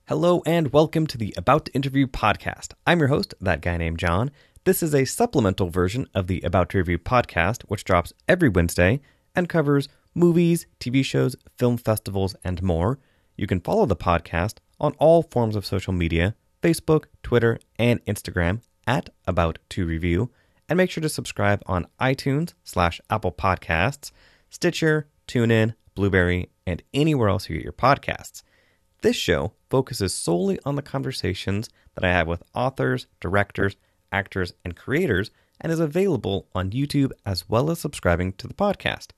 Hello and welcome to the About to Interview podcast. I'm your host, that guy named John. This is a supplemental version of the About to Review podcast, which drops every Wednesday and covers movies, TV shows, film festivals, and more. You can follow the podcast on all forms of social media, Facebook, Twitter, and Instagram at About to Review, and make sure to subscribe on iTunes/Apple Podcasts, Stitcher, TuneIn, Blueberry, and anywhere else you get your podcasts. This show focuses solely on the conversations that I have with authors, directors, actors, and creators, and is available on YouTube as well as subscribing to the podcast.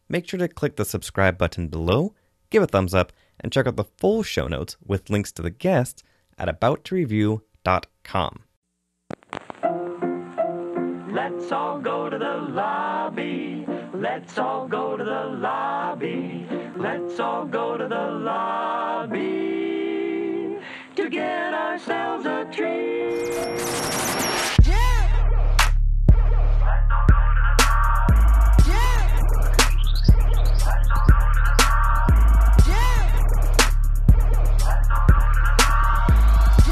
Make sure to click the subscribe button below, give a thumbs up, and check out the full show notes with links to the guests at abouttoreview.com. Let's all go to the lobby. Let's all go to the lobby. Let's all go to the lobby to get ourselves a treat. Yeah! Let's all go to the lobby. Yeah! Let's all go to the lobby.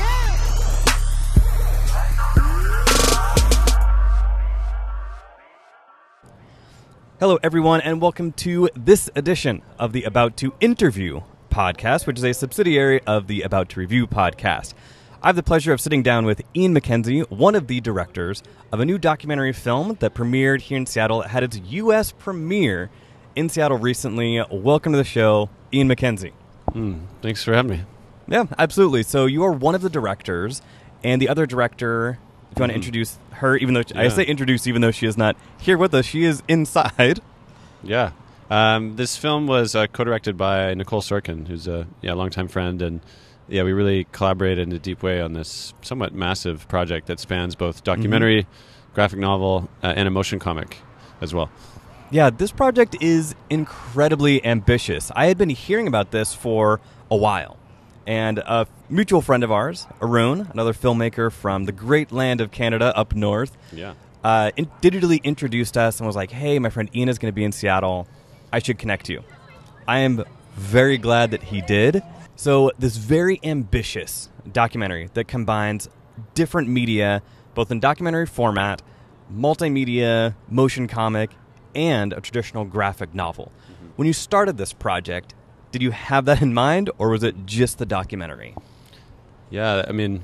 Yeah! Let's all go to the lobby. Yeah! Let's all go to the Hello, everyone, and welcome to this edition of the About to Interview podcast, which is a subsidiary of the About to Review podcast. I have the pleasure of sitting down with MacKenzie, one of the directors of a new documentary film that premiered here in Seattle. It had its U.S. premiere in Seattle recently. Welcome to the show, MacKenzie. Thanks for having me. Yeah, absolutely. So you are one of the directors, and the other director, if you want to introduce her, even though I say introduce, even though she is not here with us, she is inside. Yeah. This film was co-directed by Nicole Sorkin, who's a longtime friend, and we really collaborated in a deep way on this somewhat massive project that spans both documentary, graphic novel, and a motion comic as well. Yeah, this project is incredibly ambitious. I had been hearing about this for a while, and a mutual friend of ours, Arun, another filmmaker from the great land of Canada up north, digitally introduced us and was like, hey, my friend Ian is going to be in Seattle. I should connect you. I am very glad that he did. So this very ambitious documentary that combines different media, both in documentary format, multimedia, motion comic, and a traditional graphic novel. When you started this project, did you have that in mind, or was it just the documentary? Yeah, I mean,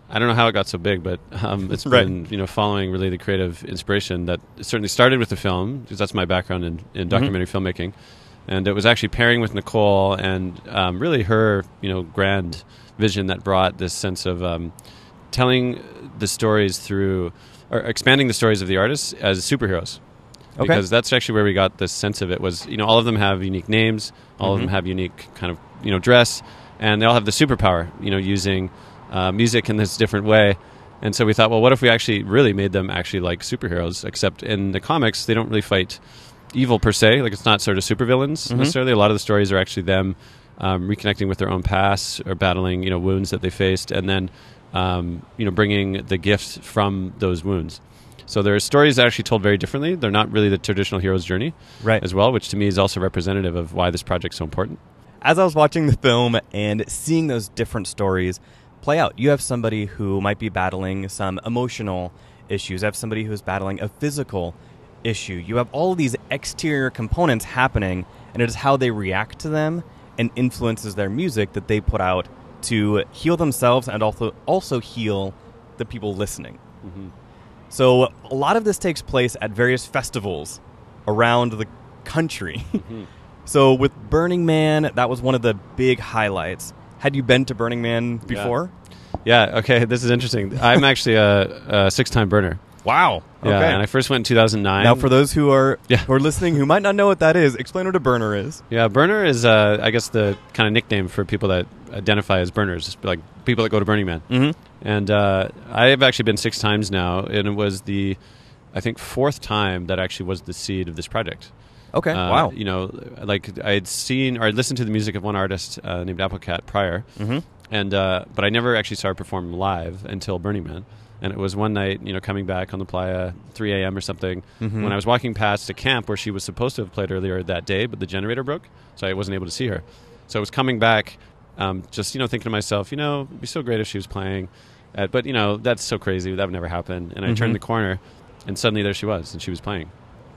I don't know how it got so big, but it's been following really the creative inspiration that certainly started with the film, because that's my background in documentary filmmaking, and it was actually pairing with Nicole and really her grand vision that brought this sense of telling the stories through, or expanding the stories of the artists as superheroes. Okay. Because that's actually where we got this sense of it was, all of them have unique names, all of them have unique kind of, dress, and they all have the superpower, using music in this different way. And so we thought, well, what if we actually really made them actually like superheroes, except in the comics, they don't really fight evil per se. Like, it's not sort of supervillains necessarily. A lot of the stories are actually them reconnecting with their own past or battling, wounds that they faced, and then, bringing the gift from those wounds. So there are stories that are actually told very differently. They're not really the traditional hero's journey as well, which to me is also representative of why this project's so important. As I was watching the film and seeing those different stories play out, you have somebody who might be battling some emotional issues. You have somebody who's battling a physical issue. You have all of these exterior components happening, and it is how they react to them and influences their music that they put out to heal themselves and also heal the people listening. So a lot of this takes place at various festivals around the country. So with Burning Man, that was one of the big highlights. Had you been to Burning Man before? Yeah, okay, this is interesting. I'm actually a six-time burner. Wow. Okay. Yeah, and I first went in 2009. Now, for those who are listening who might not know what that is, explain what a burner is. Yeah, burner is, I guess, the kind of nickname for people that identify as burners, like people that go to Burning Man. And I have actually been 6 times now, and it was the, I think, 4th time that actually was the seed of this project. Okay, wow. Like I had seen or I'd listened to the music of one artist named Applecat prior, and but I never actually saw her perform live until Burning Man. And it was one night, coming back on the playa, 3 a.m. or something, when I was walking past a camp where she was supposed to have played earlier that day, but the generator broke, so I wasn't able to see her. So I was coming back just thinking to myself, it'd be so great if she was playing, but that's so crazy, that would never happen. And I turned the corner, and suddenly there she was, and she was playing.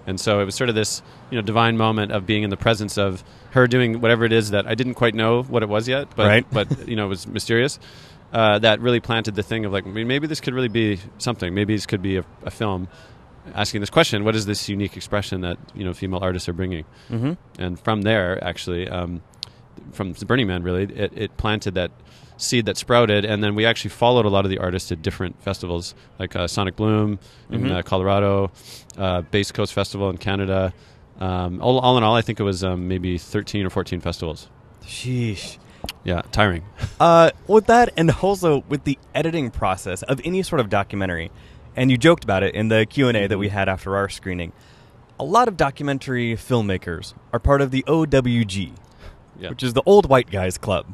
And so it was sort of this divine moment of being in the presence of her doing whatever it is that I didn't quite know what it was yet, but it was mysterious. That really planted the thing of like, maybe this could really be something. Maybe this could be a film asking this question: what is this unique expression that female artists are bringing? And from there, actually, from the Burning Man, really, it planted that seed that sprouted, and then we actually followed a lot of the artists at different festivals, like Sonic Bloom in Colorado, Base Coast Festival in Canada. All in all, I think it was maybe 13 or 14 festivals. Sheesh. Yeah, tiring. With that, and also with the editing process of any sort of documentary, and you joked about it in the Q&A that we had after our screening, a lot of documentary filmmakers are part of the OWG, which is the Old White Guys Club.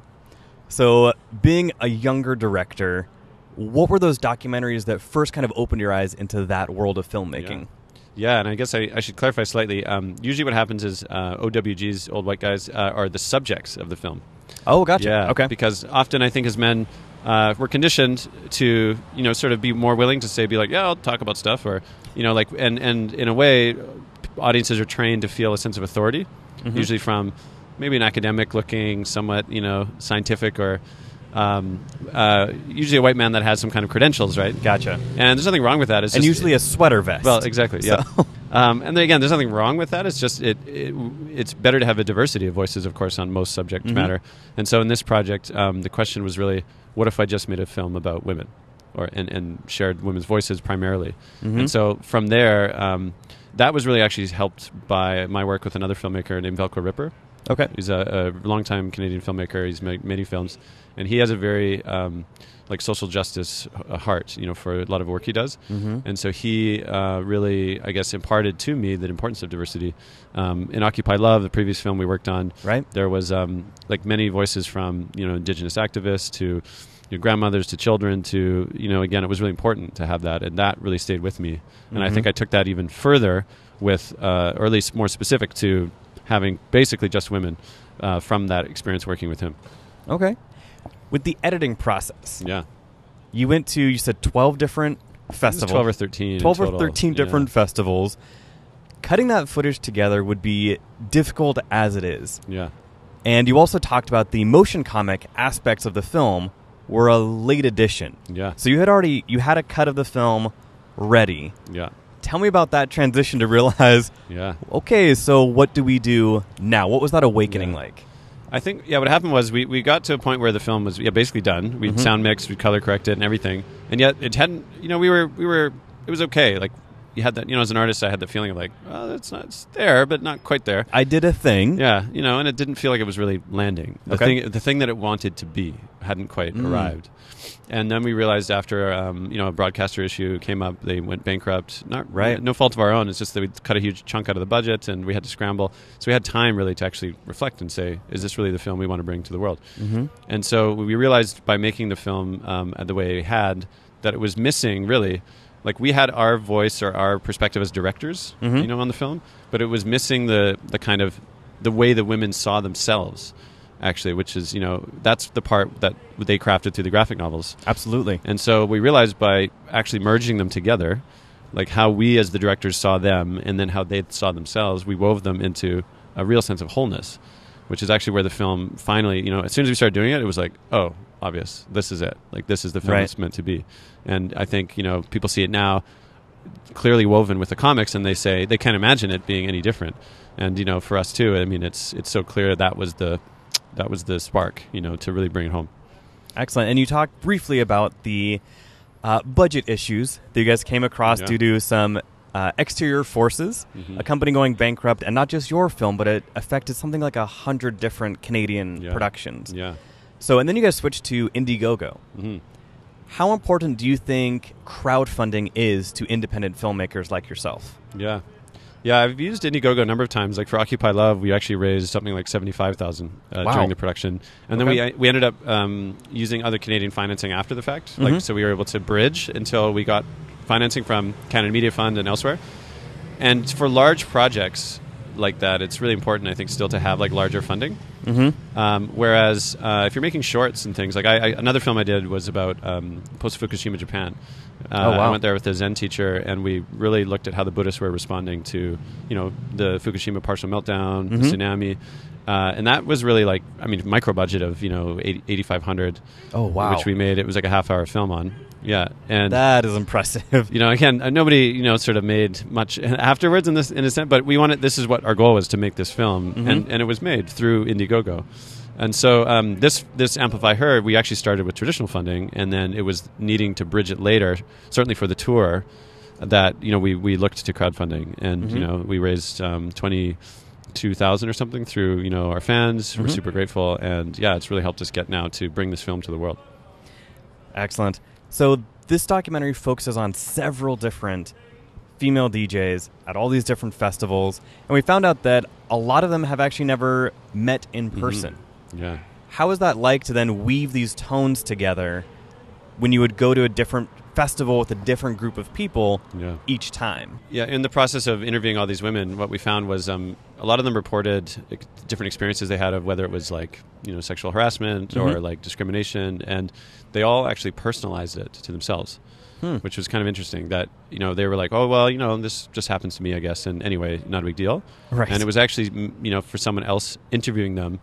So being a younger director, what were those documentaries that first kind of opened your eyes into that world of filmmaking? Yeah, and I guess I should clarify slightly. Usually what happens is OWGs, Old White Guys, are the subjects of the film. Oh, gotcha. Yeah, okay. Because often I think as men, we're conditioned to, sort of be more willing to be like, yeah, I'll talk about stuff, or, and in a way, audiences are trained to feel a sense of authority, usually from maybe an academic looking, somewhat, scientific, or usually a white man that has some kind of credentials, right? Gotcha. And there's nothing wrong with that. It's and just, usually a sweater vest. Well, exactly, yeah. And then again, there's nothing wrong with that. It's just it's better to have a diversity of voices, of course, on most subject matter. And so in this project, the question was really, what if I just made a film about women, and shared women's voices primarily? And so from there, that was really actually helped by my work with another filmmaker named Velcro Ripper. Okay. He's a longtime Canadian filmmaker. He's made many films, and he has a very social justice heart, for a lot of work he does. And so he really, I guess, imparted to me the importance of diversity. In Occupy Love, the previous film we worked on, there was many voices from Indigenous activists to grandmothers to children to again, it was really important to have that, and that really stayed with me. And I think I took that even further with, or at least more specific to having basically just women from that experience working with him. Okay. With the editing process. Yeah. You went to, you said 12 different festivals. 12 or 13 12 in or total. 13 different festivals. Cutting that footage together would be difficult as it is. Yeah. And you also talked about the motion comic aspects of the film were a late addition. Yeah. So you had a cut of the film ready. Yeah. Tell me about that transition to realize, okay, so what do we do now? What was that awakening like? I think, what happened was we got to a point where the film was basically done. We'd sound mixed, we'd color corrected and everything. And yet it hadn't, it was okay. Like, you had that, as an artist, I had the feeling of like, oh, it's there, but not quite there. I did a thing. Yeah, and it didn't feel like it was really landing. The thing that it wanted to be hadn't quite arrived. And then we realized after, a broadcaster issue came up, they went bankrupt. No fault of our own. It's just that we cut a huge chunk out of the budget and we had to scramble. So we had time really to actually reflect and say, is this really the film we want to bring to the world? And so we realized by making the film the way we had, that it was missing really. Like, we had our voice or our perspective as directors, on the film, but it was missing the kind of the way the women saw themselves, actually, which is, that's the part that they crafted through the graphic novels. Absolutely. And so we realized by actually merging them together, like how we as the directors saw them and then how they saw themselves, we wove them into a real sense of wholeness, which is actually where the film finally, as soon as we started doing it was like, oh, obvious. This is it. Like, this is the film it's meant to be. And I think, people see it now clearly woven with the comics and they say they can't imagine it being any different. And, for us too, I mean, it's so clear that was the spark, to really bring it home. Excellent. And you talked briefly about the budget issues that you guys came across due to some exterior forces, a company going bankrupt, and not just your film, but it affected something like 100 different Canadian productions. Yeah. So, and then you guys switched to IndieGoGo. How important do you think crowdfunding is to independent filmmakers like yourself? Yeah, I've used IndieGoGo a number of times. Like for Occupy Love, we actually raised something like $75,000 during the production, and then we ended up using other Canadian financing after the fact. Like, so we were able to bridge until we got financing from Canada Media Fund and elsewhere. And for large projects like that, it's really important, I think, still to have like larger funding. Whereas if you're making shorts and things, like another film I did was about post-Fukushima Japan. I went there with a Zen teacher, and we really looked at how the Buddhists were responding to, the Fukushima partial meltdown, the tsunami. And that was really micro budget of, 8,500. Oh, wow. Which we made. It was like a half-hour film on. Yeah. And that is impressive. Again, nobody, sort of made much afterwards in a sense, but this is what our goal was, to make this film. And it was made through IndieGoGo. And so this Amplify Her, we actually started with traditional funding, and then it was needing to bridge it later, certainly for the tour, that, we looked to crowdfunding. And, we raised 22,000 or something through, our fans. We're super grateful. And, yeah, it's really helped us get now to bring this film to the world. Excellent. So this documentary focuses on several different female DJs at all these different festivals. And we found out that a lot of them have actually never met in person. Yeah. How is that like to then weave these tones together when you would go to a different festival with a different group of people each time? Yeah, in the process of interviewing all these women, what we found was a lot of them reported different experiences they had of whether it was sexual harassment or discrimination, and they all actually personalized it to themselves, which was kind of interesting. That they were like, oh well, this just happens to me, I guess, and anyway, not a big deal. Right. And it was actually for someone else interviewing them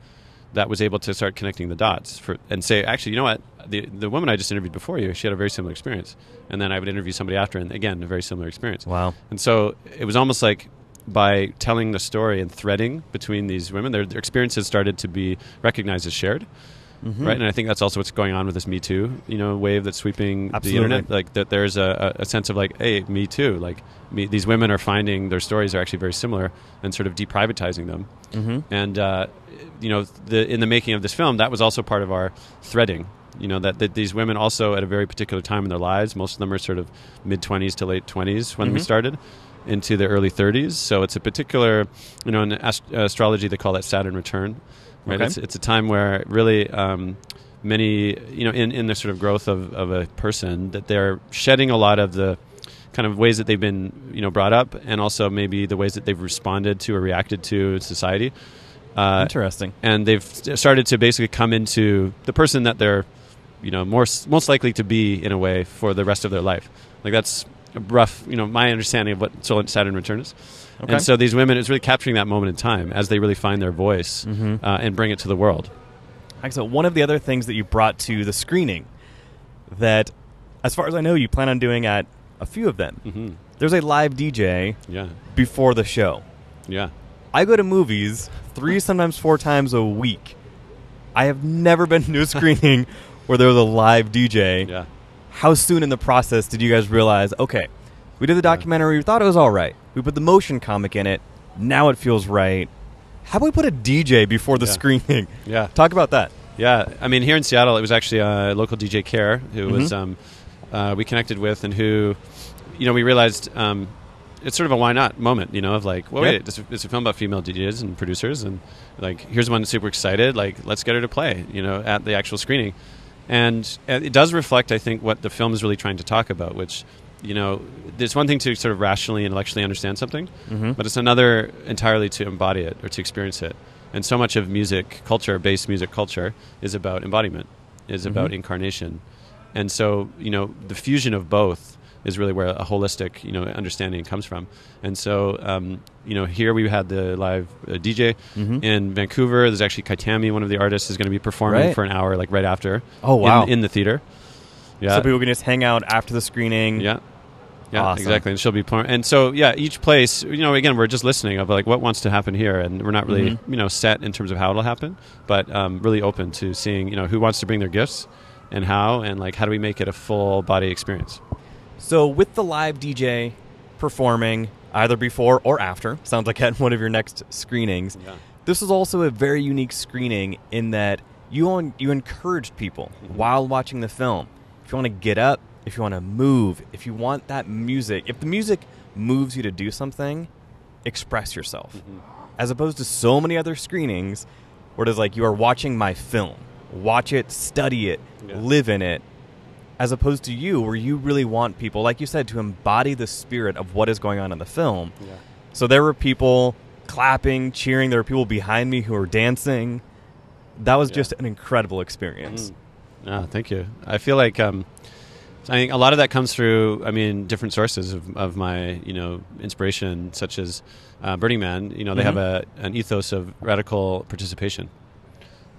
that was able to start connecting the dots and say, actually, you know what, the woman I just interviewed before you, she had a very similar experience. And then I would interview somebody after, and again, a very similar experience. Wow. And so it was almost like by telling the story and threading between these women, their experiences started to be recognized as shared. Right, and I think that's also what's going on with this Me Too, wave that's sweeping the internet. Like that, there's a sense of hey, Me Too. These women are finding their stories are actually very similar, and sort of deprivatizing them. And in the making of this film, that was also part of our threading. That these women also at a very particular time in their lives, most of them are sort of mid-20s to late 20s when we started, into their early 30s. So it's a particular, in astrology they call that Saturn return. Right, okay. It's a time where really many, in the sort of growth of a person, that they're shedding a lot of the kind of ways that they've been, brought up, and also maybe the ways that they've responded to or reacted to in society. Interesting. And they've started to basically come into the person that they're, most likely to be in a way for the rest of their life. That's a rough, my understanding of what Saturn return is. Okay. And so these women, it's really capturing that moment in time as they really find their voice and bring it to the world. So one of the other things that you brought to the screening that, as far as I know, you plan on doing at a few of them. There's a live DJ before the show. Yeah. I go to movies 3, sometimes 4 times a week. I have never been to a screening where there was a live DJ. Yeah. How soon in the process did you guys realize, okay, we did the documentary, we thought it was all right. We put the motion comic in it. Now it feels right. How about we put a DJ before the screening? Yeah. Talk about that. Yeah. I mean, here in Seattle, it was actually a local DJ Care who was we connected with, and who, we realized it's sort of a why not moment, of wait, it's a film about female DJs and producers, and here's one that's super excited. Let's get her to play, at the actual screening. And it does reflect, I think, what the film is really trying to talk about, which, there's one thing to sort of rationally, intellectually understand something, but it's another entirely to embody it or to experience it. And so much of music culture, based music culture, is about embodiment, is about incarnation. And so, the fusion of both is really where a holistic, understanding comes from. And so, here we had the live DJ in Vancouver. There's actually Kaitami, one of the artists, is going to be performing for an hour, right after. Oh, wow. In the theater. Yeah. So people can just hang out after the screening. Yeah. Yeah, awesome. Exactly. And she'll be and so, each place, again, we're just listening of what wants to happen here, and we're not really, set in terms of how it'll happen, but really open to seeing, who wants to bring their gifts and how, and how do we make it a full body experience. So with the live DJ performing either before or after, sounds like at one of your next screenings, this is also a very unique screening in that you encouraged people while watching the film. If you want to get up, if you want to move, if you want that music, if the music moves you to do something, express yourself. As opposed to so many other screenings where it is you are watching my film. Watch it, study it, live in it. As opposed to you, where you really want people, like you said, to embody the spirit of what is going on in the film. So there were people clapping, cheering. There were people behind me who were dancing. that was just an incredible experience. Thank you. I feel like I think a lot of that comes through, different sources of my, inspiration, such as Burning Man. They have an ethos of radical participation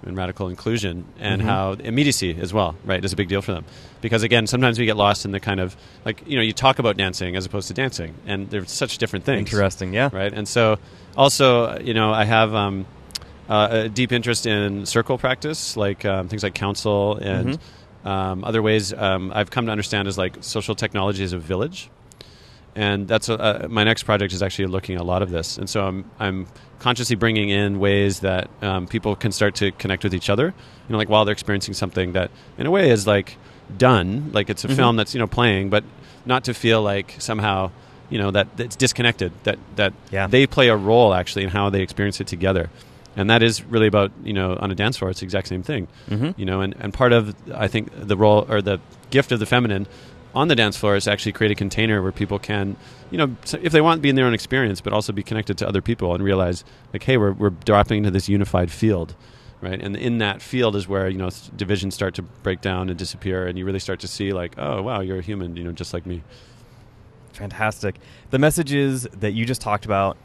and radical inclusion, and how immediacy as well, right, is a big deal for them. Because, again, sometimes we get lost in the kind of, you talk about dancing as opposed to dancing, and they're such different things. Interesting, yeah. Right? And so, also, I have a deep interest in circle practice, like things like council and other ways I've come to understand as like social technology as a village. And that's my next project is actually looking at a lot of this. And so I'm consciously bringing in ways that people can start to connect with each other, like while they're experiencing something that in a way is like done, like it's a film that's, playing, but not to feel like somehow, that it's disconnected, that they play a role actually in how they experience it together. And that is really about, on a dance floor, it's the exact same thing, and part of, I think, the role or the gift of the feminine on the dance floor is to actually create a container where people can, if they want, be in their own experience, but also be connected to other people and realize, like, hey, we're dropping into this unified field, right? And in that field is where, divisions start to break down and disappear, and you really start to see, like, oh, wow, you're a human, just like me. Fantastic. The messages that you just talked about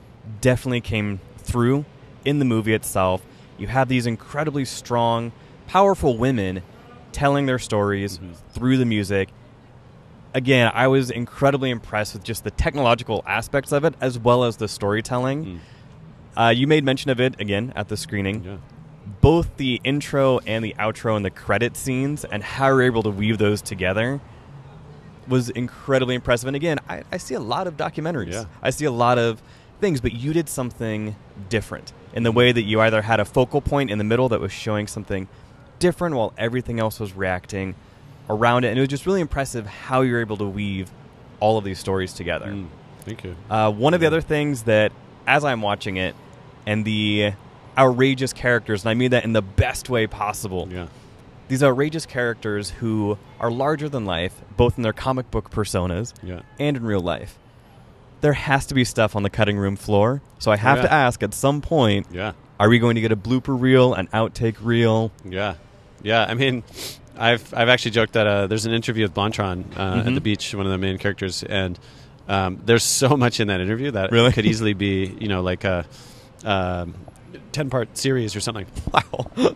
definitely came through in the movie itself. You have these incredibly strong, powerful women telling their stories through the music. Again, I was incredibly impressed with just the technological aspects of it, as well as the storytelling. You made mention of it, again, at the screening. Yeah. Both the intro and the outro and the credit scenes and how you're able to weave those together was incredibly impressive. And again, I see a lot of documentaries. Yeah. I see a lot of things, but you did something different in the way that you either had a focal point in the middle that was showing something different while everything else was reacting around it. And it was just really impressive how you're able to weave all of these stories together. Thank you. One of the other things that, as I'm watching it, and the outrageous characters, and I mean that in the best way possible, these outrageous characters who are larger than life, both in their comic book personas and in real life. There has to be stuff on the cutting room floor. So I have to ask, at some point, are we going to get a blooper reel, an outtake reel? Yeah. I mean, I've actually joked that there's an interview with Blantron at the beach, one of the main characters, and there's so much in that interview that it could easily be, like a 10-part series or something. Wow.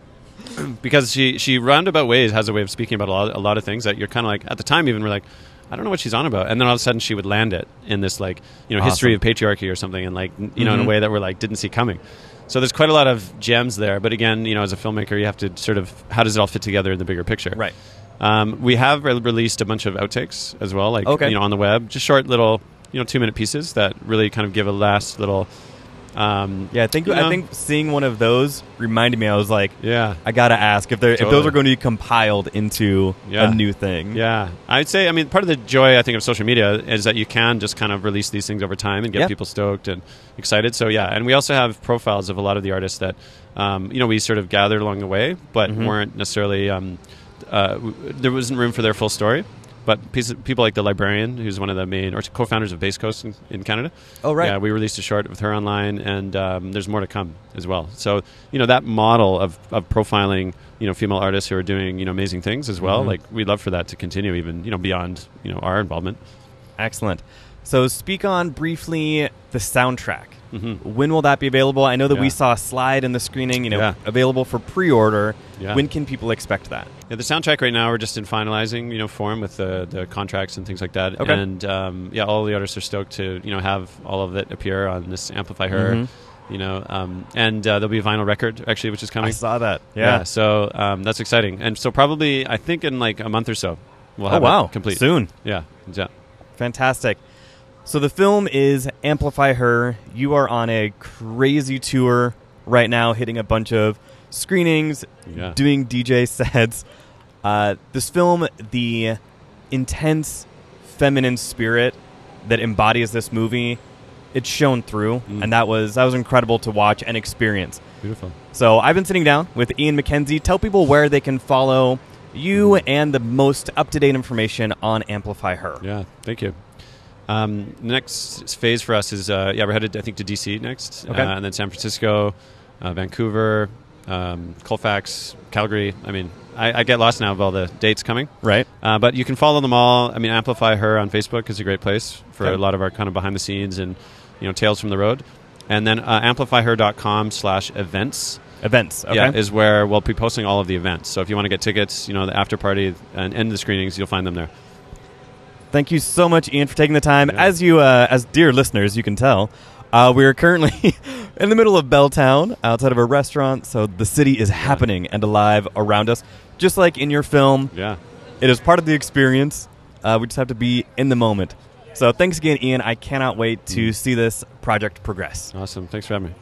Because she roundabout ways has a way of speaking about a lot of things that you're kind of like, at the time even, we're like, I don't know what she's on about. And then all of a sudden she would land it in this, like, history of patriarchy or something, and like, in a way that we're like, didn't see coming. So there's quite a lot of gems there. But again, as a filmmaker, you have to sort of, how does it all fit together in the bigger picture? Right. We have released a bunch of outtakes as well, like, on the web, just short little, 2-minute pieces that really kind of give a last little, I think seeing one of those reminded me. I was like, I gotta ask if those are going to be compiled into a new thing. Yeah, I'd say. I mean, part of the joy, I think, of social media is that you can just kind of release these things over time and get people stoked and excited. So and we also have profiles of a lot of the artists that we sort of gathered along the way, but weren't necessarily. There wasn't room for their full story. But people like The Librarian, who's one of the main or co-founders of Bass Coast in Canada. Oh, right. Yeah, we released a short with her online, and there's more to come as well. So, that model of profiling, female artists who are doing, amazing things as well, like, we'd love for that to continue even, beyond, our involvement. Excellent. So speak on briefly the soundtrack. When will that be available? I know that we saw a slide in the screening, available for pre-order. When can people expect that? Yeah, the soundtrack right now, we're just in finalizing, form with the contracts and things like that. Okay. And all the artists are stoked to, have all of it appear on this Amplify Her. And there'll be a vinyl record actually, which is coming. I saw that. Yeah. So that's exciting. And so probably, I think in like a month or so, we'll have it complete. Soon. Yeah. Fantastic. So the film is Amplify Her. You are on a crazy tour right now, hitting a bunch of screenings, doing DJ sets. This film, the intense feminine spirit that embodies this movie, it's shown through, and that was incredible to watch and experience. Beautiful. So I've been sitting down with Ian MacKenzie. Tell people where they can follow you and the most up-to-date information on Amplify Her. Yeah, thank you. Next phase for us is we're headed, I think, to DC next, and then San Francisco, Vancouver, Colfax, Calgary. I mean, I get lost now of all the dates coming. Right. But you can follow them all. I mean, Amplify Her on Facebook is a great place for Okay. a lot of our kind of behind the scenes and, tales from the road. And then amplifyher.com/events. Events. Okay. Yeah, is where we'll be posting all of the events. So if you want to get tickets, the after party and the screenings, you'll find them there. Thank you so much, Ian, for taking the time. Yeah. As dear listeners, you can tell, we're currently in the middle of Belltown, outside of a restaurant, so the city is happening and alive around us, just like in your film. Yeah. It is part of the experience. We just have to be in the moment. So thanks again, Ian. I cannot wait to see this project progress. Awesome. Thanks for having me.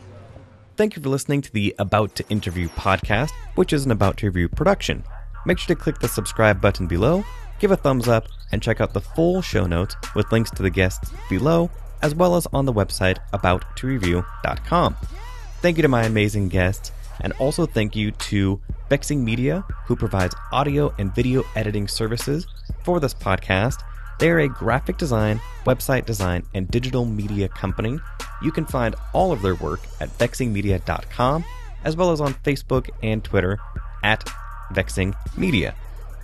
Thank you for listening to the About to Interview podcast, which is an About to Review production. Make sure to click the subscribe button below, give a thumbs up, and check out the full show notes with links to the guests below, as well as on the website abouttoreview.com. Thank you to my amazing guests, and also thank you to Vexing Media, who provides audio and video editing services for this podcast. They are a graphic design, website design, and digital media company. You can find all of their work at vexingmedia.com, as well as on Facebook and Twitter at Vexing Media.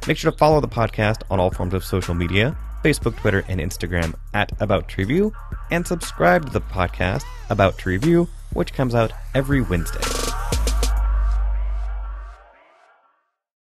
Make sure to follow the podcast on all forms of social media, Facebook, Twitter, and Instagram at About to Review, and subscribe to the podcast About to Review, which comes out every Wednesday.